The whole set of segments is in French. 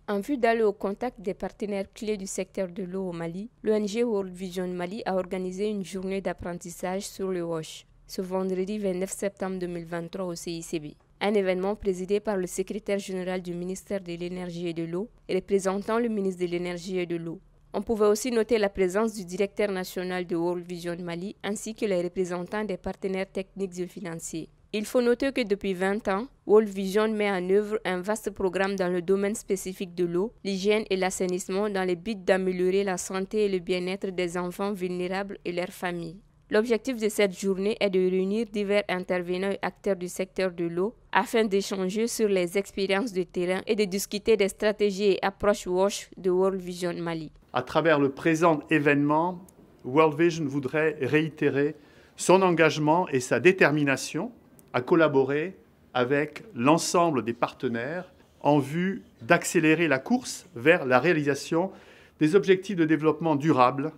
En vue d'aller au contact des partenaires clés du secteur de l'eau au Mali, l'ONG World Vision Mali a organisé une journée d'apprentissage sur le WASH, ce vendredi 29 septembre 2023 au CICB. Un événement présidé par le secrétaire général du ministère de l'Énergie et de l'eau, représentant le ministre de l'Énergie et de l'eau. On pouvait aussi noter la présence du directeur national de World Vision Mali ainsi que les représentants des partenaires techniques et financiers. Il faut noter que depuis 20 ans, World Vision met en œuvre un vaste programme dans le domaine spécifique de l'eau, l'hygiène et l'assainissement dans le but d'améliorer la santé et le bien-être des enfants vulnérables et leurs familles. L'objectif de cette journée est de réunir divers intervenants et acteurs du secteur de l'eau afin d'échanger sur les expériences de terrain et de discuter des stratégies et approches WASH de World Vision Mali. À travers le présent événement, World Vision voudrait réitérer son engagement et sa détermination à collaborer avec l'ensemble des partenaires en vue d'accélérer la course vers la réalisation des objectifs de développement durable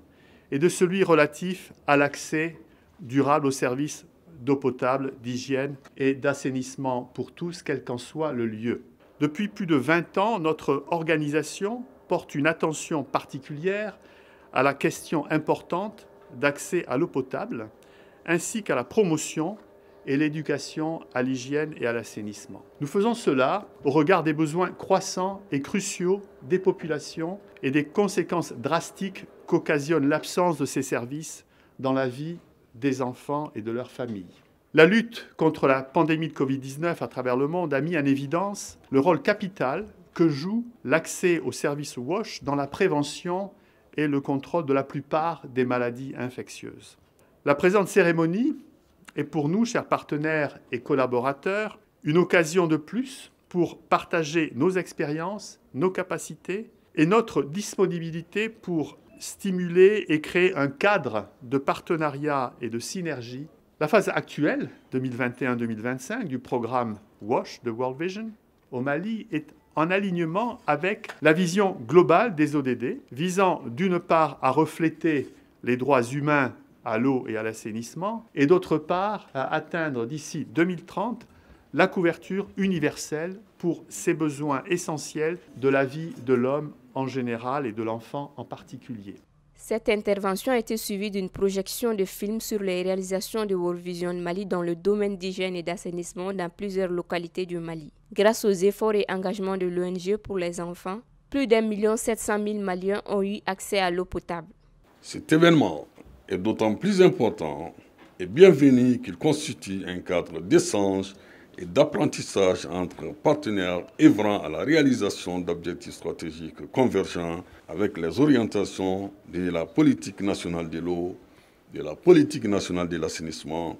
et de celui relatif à l'accès durable aux services d'eau potable, d'hygiène et d'assainissement pour tous, quel qu'en soit le lieu. Depuis plus de 20 ans, notre organisation porte une attention particulière à la question importante d'accès à l'eau potable, ainsi qu'à la promotion et l'éducation à l'hygiène et à l'assainissement. Nous faisons cela au regard des besoins croissants et cruciaux des populations et des conséquences drastiques qu'occasionne l'absence de ces services dans la vie des enfants et de leurs familles. La lutte contre la pandémie de Covid-19 à travers le monde a mis en évidence le rôle capital que joue l'accès aux services WASH dans la prévention et le contrôle de la plupart des maladies infectieuses. La présente cérémonie est pour nous, chers partenaires et collaborateurs, une occasion de plus pour partager nos expériences, nos capacités et notre disponibilité pour stimuler et créer un cadre de partenariat et de synergie. La phase actuelle, 2021-2025, du programme WASH de World Vision au Mali est en alignement avec la vision globale des ODD, visant d'une part à refléter les droits humains à l'eau et à l'assainissement, et d'autre part à atteindre d'ici 2030 la couverture universelle pour ces besoins essentiels de la vie de l'homme en général et de l'enfant en particulier. Cette intervention a été suivie d'une projection de films sur les réalisations de World Vision Mali dans le domaine d'hygiène et d'assainissement dans plusieurs localités du Mali. Grâce aux efforts et engagements de l'ONG pour les enfants, plus d'1,7 million Maliens ont eu accès à l'eau potable. Cet événement est d'autant plus important et bienvenu qu'il constitue un cadre d'échange et d'apprentissage entre partenaires œuvrant à la réalisation d'objectifs stratégiques convergents avec les orientations de la politique nationale de l'eau, de la politique nationale de l'assainissement,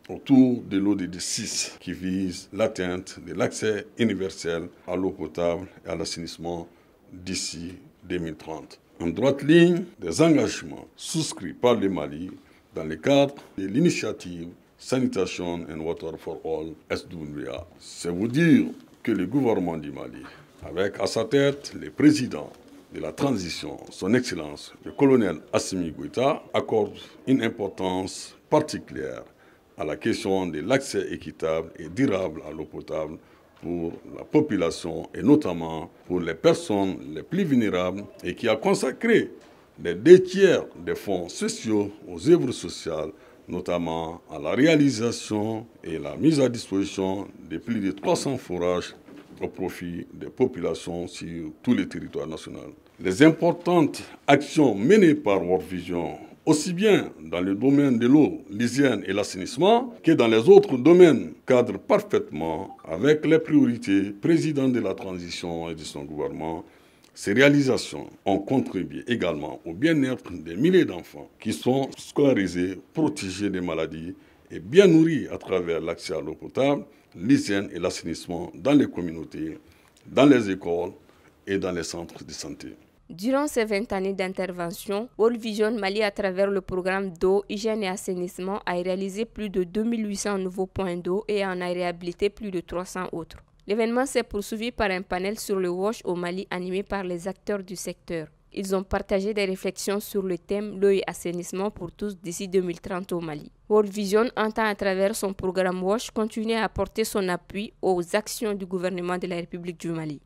autour de l'ODD 6 qui vise l'atteinte de l'accès universel à l'eau potable et à l'assainissement d'ici 2030. En droite ligne des engagements souscrits par le Mali dans le cadre de l'initiative Sanitation and Water for All, SWA. C'est vous dire que le gouvernement du Mali, avec à sa tête le président de la transition, son Excellence, le colonel Assimi Goïta, accorde une importance particulière à la question de l'accès équitable et durable à l'eau potable pour la population et notamment pour les personnes les plus vulnérables et qui a consacré les 2/3 des fonds sociaux aux œuvres sociales, notamment à la réalisation et la mise à disposition de plus de 300 forages au profit des populations sur tout le territoire national. Les importantes actions menées par World Vision, aussi bien dans le domaine de l'eau, l'hygiène et l'assainissement, que dans les autres domaines, cadrent parfaitement avec les priorités président de la transition et de son gouvernement. Ces réalisations ont contribué également au bien-être des milliers d'enfants qui sont scolarisés, protégés des maladies et bien nourris à travers l'accès à l'eau potable, l'hygiène et l'assainissement dans les communautés, dans les écoles et dans les centres de santé. Durant ces 20 années d'intervention, World Vision Mali, à travers le programme d'eau, hygiène et assainissement, a réalisé plus de 2800 nouveaux points d'eau et en a réhabilité plus de 300 autres. L'événement s'est poursuivi par un panel sur le WASH au Mali animé par les acteurs du secteur. Ils ont partagé des réflexions sur le thème l'eau et assainissement pour tous d'ici 2030 au Mali. World Vision entend à travers son programme WASH continuer à apporter son appui aux actions du gouvernement de la République du Mali.